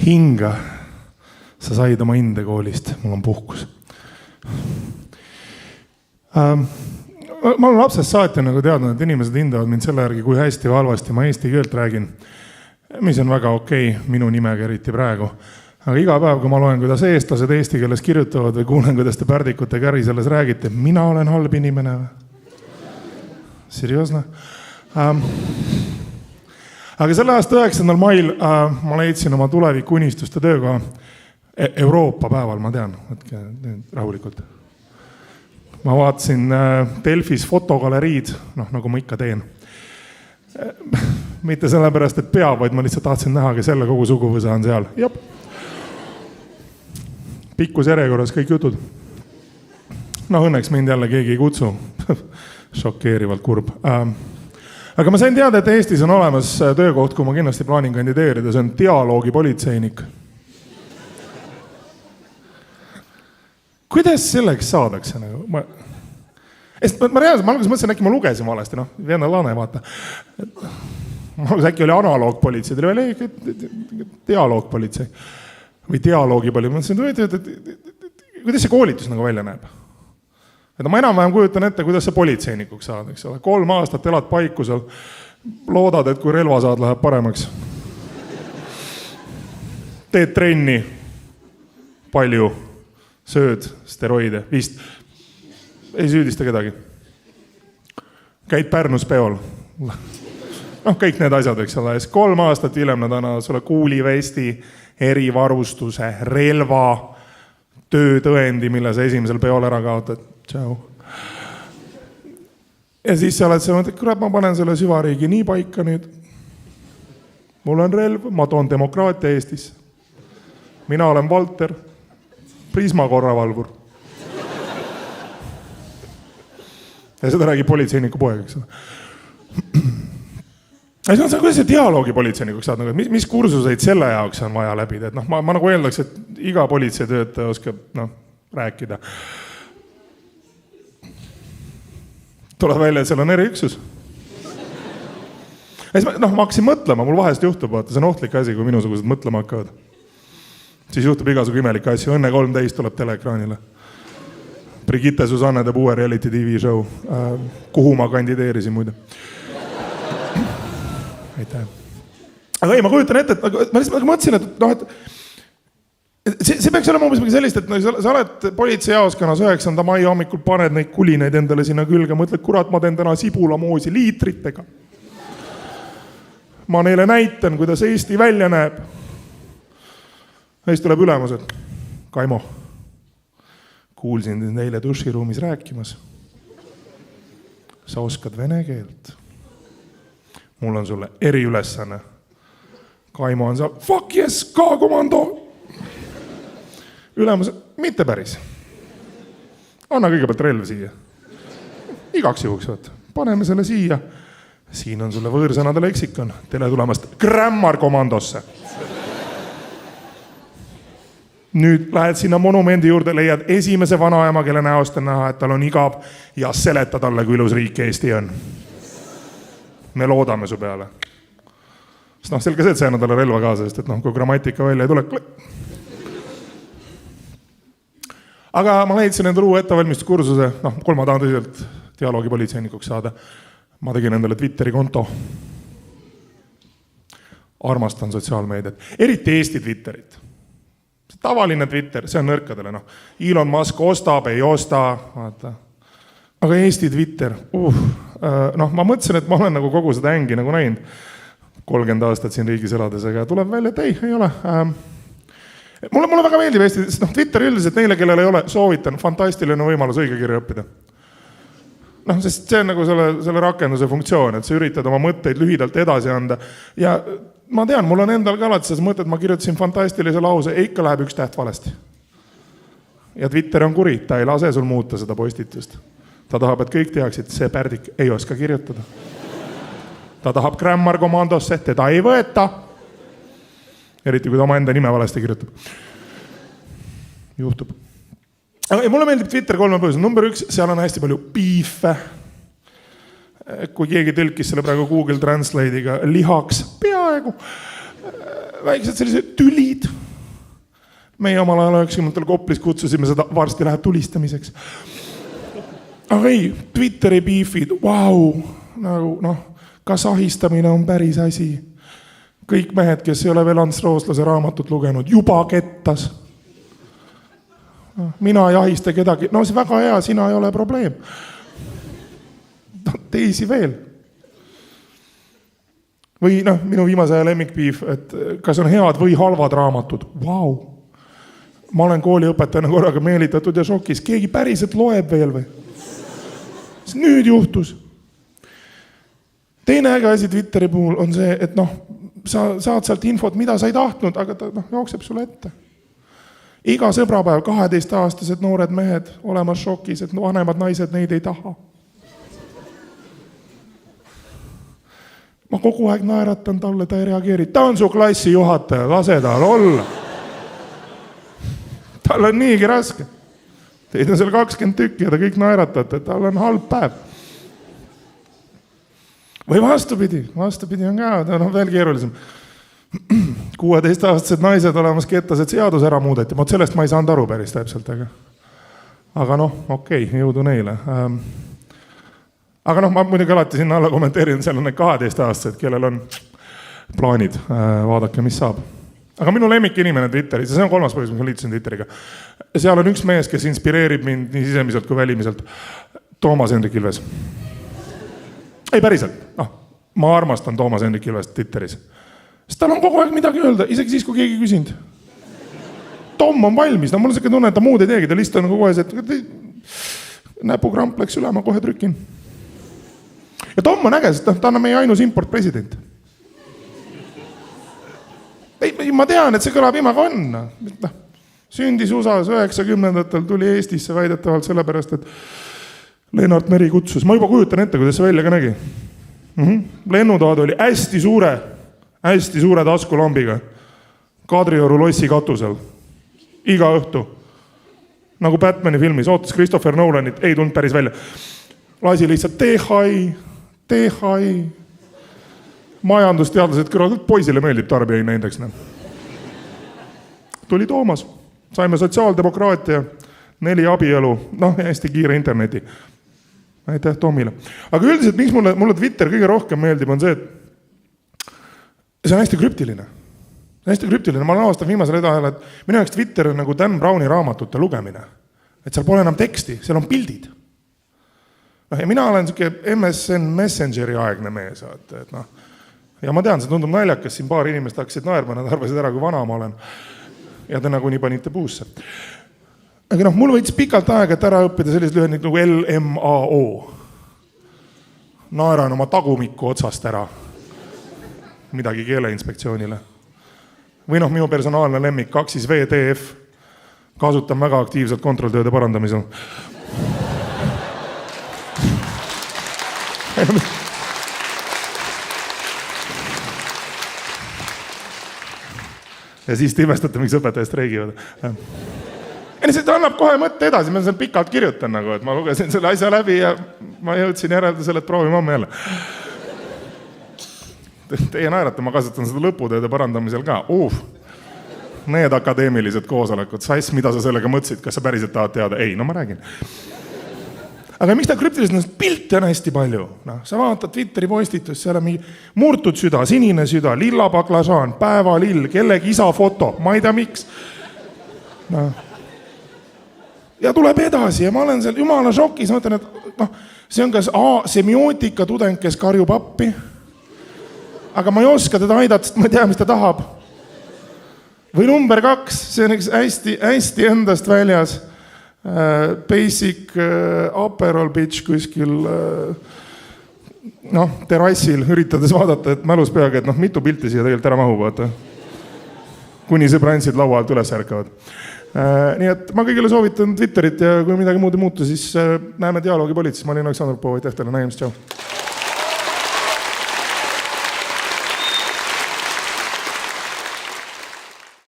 hinga. Sa said oma hinde koolist, mul on puhkus. Ma olen lapsest saati nagu teadnud, et inimesed hindavad mind selle järgi, kui hästi või halvasti ma eesti keelt räägin. Mis on väga okei, minu nimega eriti praegu. Aga iga päev, kui ma loen, kuidas eestlased eesti keeles kirjutavad või kuulen, kuidas te Pärdikute Käri selles räägite, mina olen halb inimene. Serioosne? Aga selle aasta 9. mail ma leidsin oma tulevikuunistuste töökoha Euroopa päeval, ma tean, võtke rahulikult. Ma vaatasin Delfis fotogaleriid, nagu ma ikka teen. Mitte sellepärast, et peab, vaid ma lihtsalt tahtsin näha, kes jälle kogu suguvõsa on seal. Jop. Pikkus järjekorras kõik jutud. Õnneks mind jälle keegi ei kutsu. Šokeerivalt kurb. Aga ma sain teada, et Eestis on olemas töökoht, kui ma kindlasti plaanin kandideerida. See on dialoogipolitseinik. Kuidas selleks saadakse? Ma reaalselt, ma alguses mõtlesin, äkki ma lugesin valesti, Venna Lane, vaata. Ma alguses äkki oli analoogpolitsei, teil oli dialoogpolitsei või dialoogipolitsei. Ma mõtlesin, kuidas see koolitus nagu välja näeb? Ma enam-vähem kujutan ette, kuidas see politseinikuks saad, eks ole. 3 aastat elad paikusel, loodad, et kui relva saad, läheb paremaks. Teed trenni, palju, sööd, steroide, vist. Ei süüdista kedagi. Käid Pärnus peol. Kõik need asjad, eks ole. 3 aastat hiljem nad annavad sulle kuulivesti, erivarustuse, relva, töötõendi, mille sa esimesel peol ära kaotad. Tšau. Ja siis sa oled see, kurat, ma panen selle süvariigi nii paika nüüd. Mul on relv, ma toon demokraatia Eestis. Mina olen Valter, Prisma korravalvur. Ja seda räägib politseiniku poeg, eks ole. Kuidas see dialoogipolitseinikuks saad? Mis kursuseid selle jaoks on vaja läbida? Ma nagu eeldaks, et iga politseitöötaja oskab rääkida. Tuleb välja, et seal on eriüksus. Ma hakkasin mõtlema, mul vahest juhtub, vaata, see on ohtlik asi, kui minusugused mõtlema hakkavad. Siis juhtub igasugu imelike asju. Õnne 13 tuleb teleekraanile. Brigitte Susanne teeb uue reality TV show, kuhu ma kandideerisin muide. Aitäh. Aga ei, ma kujutan ette, et ma lihtsalt mõtlesin, et see peaks olema umbes sellist, et sa oled politseijaoskonnas 9. mai hommikul, paned neid kulineid endale sinna külge, mõtled, kurat, ma teen täna sibulamoosi liitritega. Ma neile näitan, kuidas Eesti välja näeb. Neist tuleb ülemus, et Kaimo, kuulsin neile duširuumis rääkimas. Sa oskad vene keelt. Mul on sulle eriülesanne. Kaimo on seal, fuck yes, K-komando. Ülemus, mitte päris. Anna kõigepealt relv siia. Igaks juhuks, võtta. Paneme selle siia. Siin on sulle võõrsõnade leksikon. Tere tulemast Grammar-komandosse. Nüüd lähed sinna monumendi juurde, leiad esimese vanaema, kelle näost on näha, et tal on igav ja seleta talle, kui ilus riik Eesti on. Me loodame su peale. Selge see, et see on talle relva kaasa, sest et kui grammatika välja ei tule. Aga ma leidsin endale uue ettevalmistuskursuse, kui ma tahan tõsiselt dialoogipolitseinikuks saada. Ma tegin endale Twitteri konto. Armastan sotsiaalmeediat. Eriti Eesti Twitterit. Tavaline Twitter, see on nõrkadele. Elon Musk ostab, ei osta. Vaata. Aga Eesti Twitter. Ma mõtlesin, et ma olen nagu kogu seda ängi nagu näinud 30 aastat siin riigis elades, aga tuleb välja, et ei ole. Mulle väga meeldib Eesti, sest Twitter üldiselt neile, kellel ei ole, soovitan fantastiline võimalus õigekirja õppida. Sest see on nagu selle rakenduse funktsioon, et sa üritad oma mõtteid lühidalt edasi anda. Ja ma tean, mul on endal ka alati selles mõte, et ma kirjutasin fantastilise lause, ikka läheb üks täht valesti. Ja Twitter on kuri, ta ei lase sul muuta seda postitust. Ta tahab, et kõik teaksid, see Pärdik ei oska kirjutada. Ta tahab Grammar-komandosse, teda ei võeta. Eriti, kui ta oma enda nime valesti kirjutab. Juhtub. Aga mulle meeldib Twitter 3 põhjus. Number 1, seal on hästi palju beefe. Kui keegi tõlkis selle praegu Google Translate'iga lihaks peaaegu. väiksed sellised tülid. Meie omal ajal 90-ndatel Koplis kutsusime seda varsti läheb tulistamiseks. Aga ei, Twitteri beefid, nagu ka sahistamine on päris asi. Kõik mehed, kes ei ole veel Ants Rooslase raamatut lugenud, juba kettas. Mina ei ahista kedagi, see väga hea, sina ei ole probleem. Teisi veel. Või minu viimase aja lemmikpiif, et kas on head või halvad raamatud. Ma olen kooliõpetajana korraga meelitatud ja šokis. Keegi päriselt loeb veel või? Nüüd juhtus. Teine äge asi Twitteri puhul on see, et sa saad sealt infot, mida sa ei tahtnud, aga ta jookseb sulle ette. Iga sõbrapäev 12-aastased noored mehed olemas šokis, et vanemad naised neid ei taha. Ma kogu aeg naeratan talle, ta ei reageeri. Ta on su klassi juhataja, lase tal olla. Tal on niigi raske. Teid on seal 20 tükki ja ta kõik naeratate, et tal on halb päev. Või vastupidi on ka, ta on veel keerulisem. 16-aastased naised olemas kettased seadus ära muudeti. Sellest ma ei saanud aru päris täpselt, aga okei, jõudu neile. Aga ma muidugi alati sinna alla kommenteerin, seal on need 12-aastased, kellel on plaanid, vaadake, mis saab. Aga minu lemmik inimene Twitteris, ja see on 3. põhjus, mis ma liitusin Twitteriga. Seal on üks mees, kes inspireerib mind nii sisemiselt kui välimiselt. Toomas Hendrik Ilves. Ei päriselt, ma armastan Toomas Hendrik Ilves Twitteris. Sest tal on kogu aeg midagi öelda, isegi siis, kui keegi küsinud. Tom on valmis, mul on selline tunne, et ta muud ei teegi, ta lihtsalt on kogu aeg, et näpukramp läks üle, ma kohe trükin. Ja Tom on äge, sest ta on meie ainus import president. Ma tean, et see kõlab imaga on. Sündis USA-s 90-ndatel, tuli Eestisse väidetavalt sellepärast, et Lennart Meri kutsus. Ma juba kujutan ette, kuidas see välja ka nägi. Lennutoad oli hästi suure taskulambiga. Kadrioru lossi katusel. Iga õhtu. Nagu Batmani filmis. Ootas Christopher Nolanit. Ei tulnud päris välja. Lasi lihtsalt THI. Majandusteadlased kõrval. Poisile meeldib tarbijahinnaindeks. Tuli Toomas. Saime sotsiaaldemokraatia, 4 abielu. Hästi kiire interneti. Aitäh Tomile. Aga üldiselt, miks mulle Twitter kõige rohkem meeldib, on see, et see on hästi krüptiline. Ma olen avastanud viimasel edahel, et minu jaoks Twitter on nagu Dan Browni raamatute lugemine. Et seal pole enam teksti, seal on pildid. Ja mina olen siuke MSN Messengeri aegne mees. Ja ma tean, see tundub naljakas, siin paar inimest hakkasid naerma, nad arvasid ära, kui vana ma olen. Ja te nagu nii panite puusse. Aga mul võitis pikalt aega, et ära õppida sellised lühendid nagu LMAO. Naeran oma tagumikku otsast ära. Midagi keeleinspektsioonile. Või minu personaalne lemmik, 2VDF. Kasutan väga aktiivselt kontrolltööde parandamisel. Ja siis te imestate, miks õpetajad streigivad. See annab kohe mõtte edasi, ma seal pikalt kirjutan, et ma lugesin selle asja läbi ja ma jõudsin järeldusele, et proovime homme jälle. Teie naerate, ma kasutan seda lõputööde parandamisel ka. Need akadeemilised koosolekud, sass, mida sa sellega mõtlesid, kas sa päriselt tahad teada? Ei, ma räägin. Aga miks ta krüptilised, pilte on hästi palju. Sa vaatad Twitteri postitust, seal on mingi murtud süda, sinine süda, lilla baklažaan, päevalill, kellegi isa foto, ma ei tea miks. Ja tuleb edasi ja ma olen seal jumala šokis, ma mõtlen, et see on kas semiootika tudeng, kes karjub appi, aga ma ei oska teda aidata, sest ma ei tea, mis ta tahab. Või number 2, see on üks hästi endast väljas basic Aperol bitch kuskil terrassil üritades vaadata, et mälus peagi, et mitu pilti siia tegelikult ära mahub, vaata. Kuni sõbrantsid laua alt üles ärkavad. Nii et ma kõigile soovitan Twitterit ja kui midagi muud ei muutu, siis näeme dialoogi politsis. Ma olin Aleksandr Popov, aitäh teile, nägemist, tšau.